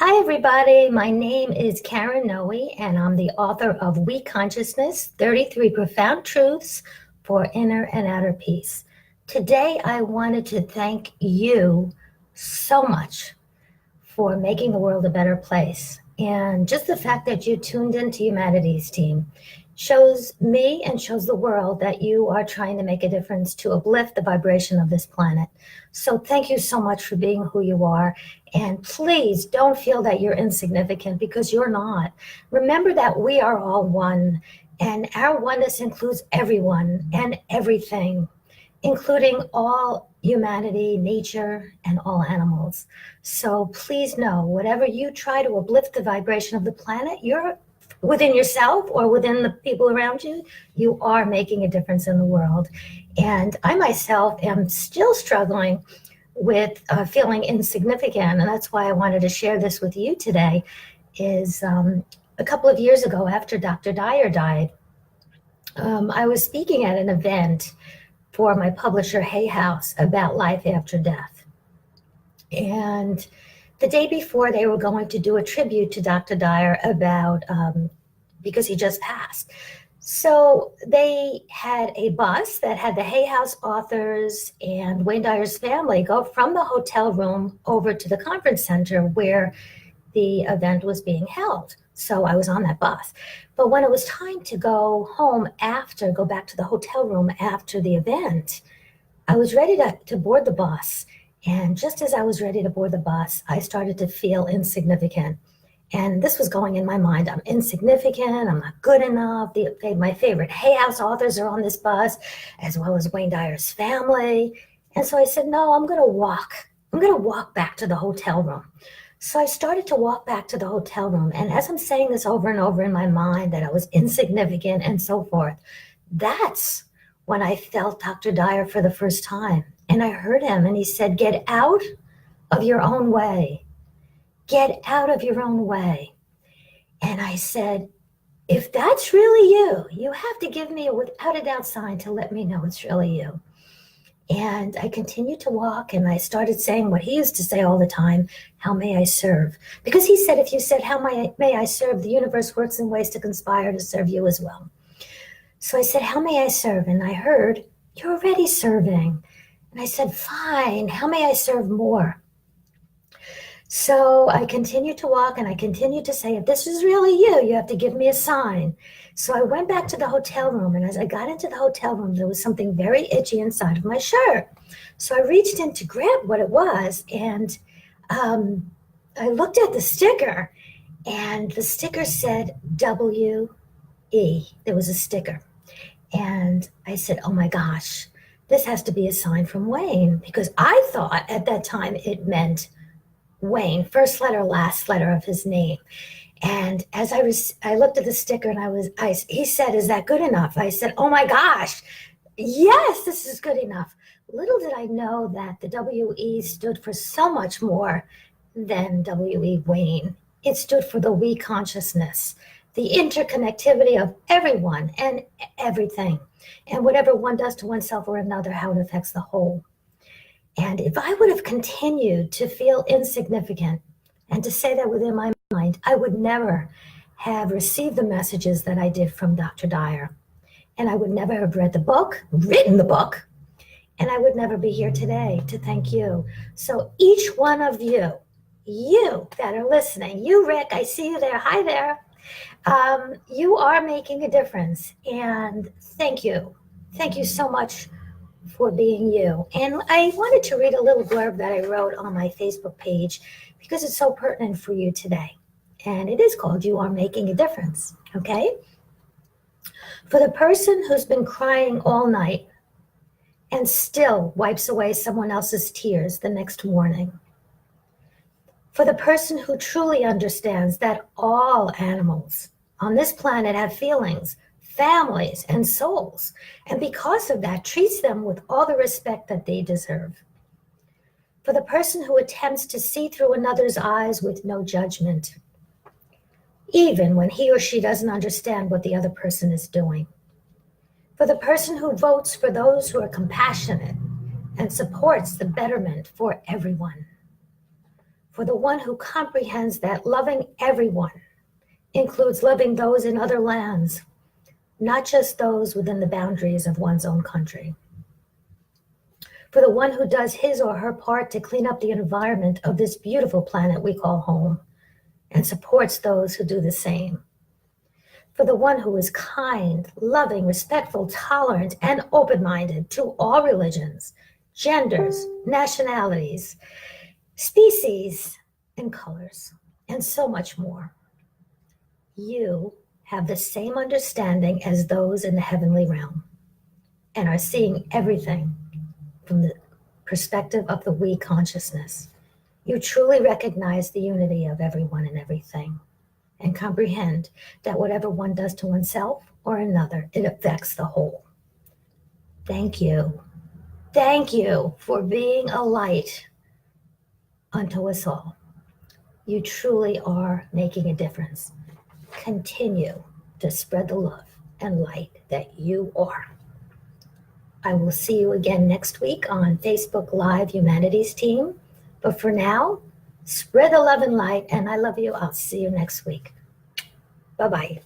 Hi, everybody. My name is Karen Noe, and I'm the author of We Consciousness 33 Profound Truths for Inner and Outer Peace. Today, I wanted to thank you so much for making the world a better place. And just the fact that you tuned into Humanities Team shows me and shows the world that you are trying to make a difference to uplift the vibration of this planet. So thank you so much for being who you are. And please don't feel that you're insignificant, because you're not. Remember that we are all one, and our oneness includes everyone and everything, including all humanity, nature, and all animals. So please know, whatever you try to uplift the vibration of the planet, you're within yourself or within the people around you, you are making a difference in the world. And I myself am still struggling with feeling insignificant, and that's why I wanted to share this with you today. Is a couple of years ago, after Dr. Dyer died, I was speaking at an event for my publisher Hay House about life after death. And the day before, they were going to do a tribute to Dr. Dyer about because he just passed. So they had a bus that had the Hay House authors and Wayne Dyer's family go from the hotel room over to the conference center where the event was being held. So I was on that bus. But when it was time to go home go back to the hotel room after the event, I was ready to board the bus. And just as I was ready to board the bus, I started to feel insignificant. And this was going in my mind. I'm insignificant. I'm not good enough. My favorite Hay House authors are on this bus, as well as Wayne Dyer's family. And so I said, no, I'm going to walk. I'm going to walk back to the hotel room. So I started to walk back to the hotel room. And as I'm saying this over and over in my mind, that I was insignificant and so forth, that's when I felt Dr. Dyer for the first time. And I heard him, and he said, get out of your own way. Get out of your own way. And I said, if that's really you, you have to give me a without a doubt sign to let me know it's really you. And I continued to walk, and I started saying what he used to say all the time, how may I serve? Because he said, if you said, how may I serve, the universe works in ways to conspire to serve you as well. So I said, how may I serve? And I heard, you're already serving. And I said, fine, how may I serve more? So I continued to walk, and I continued to say, if this is really you, you have to give me a sign. So I went back to the hotel room, and as I got into the hotel room, there was something very itchy inside of my shirt. So I reached in to grab what it was, and I looked at the sticker, and the sticker said W-E. There was a sticker. And I said, oh my gosh, this has to be a sign from Wayne, because I thought at that time it meant Wayne, first letter, last letter of his name. And as I looked at the sticker, and he said, is that good enough? I said, oh my gosh, yes, this is good enough. Little did I know that the W-E stood for so much more than W-E Wayne. It stood for the we consciousness, the interconnectivity of everyone and everything, and whatever one does to oneself or another, how it affects the whole. And if I would have continued to feel insignificant and to say that within my mind, I would never have received the messages that I did from Dr. Dyer. And I would never have written the book, and I would never be here today to thank you. So each one of you that are listening, you, Rick, I see you there. Hi there. You are making a difference. And thank you. Thank you so much for being you. And I wanted to read a little blurb that I wrote on my Facebook page because it's so pertinent for you today. And it is called You Are Making a Difference, okay? For the person who's been crying all night and still wipes away someone else's tears the next morning. For the person who truly understands that all animals on this planet have feelings, families, and souls, and because of that, treats them with all the respect that they deserve. For the person who attempts to see through another's eyes with no judgment, even when he or she doesn't understand what the other person is doing. For the person who votes for those who are compassionate and supports the betterment for everyone. For the one who comprehends that loving everyone includes loving those in other lands, not just those within the boundaries of one's own country. For the one who does his or her part to clean up the environment of this beautiful planet we call home and supports those who do the same. For the one who is kind, loving, respectful, tolerant, and open-minded to all religions, genders, nationalities, species, and colors, and so much more. You have the same understanding as those in the heavenly realm and are seeing everything from the perspective of the we consciousness. You truly recognize the unity of everyone and everything and comprehend that whatever one does to oneself or another, it affects the whole. Thank you. Thank you for being a light unto us all. You truly are making a difference. Continue to spread the love and light that you are. I will see you again next week on Facebook Live Humanities Team. But for now, spread the love and light, and I love you. I'll see you next week. Bye-bye.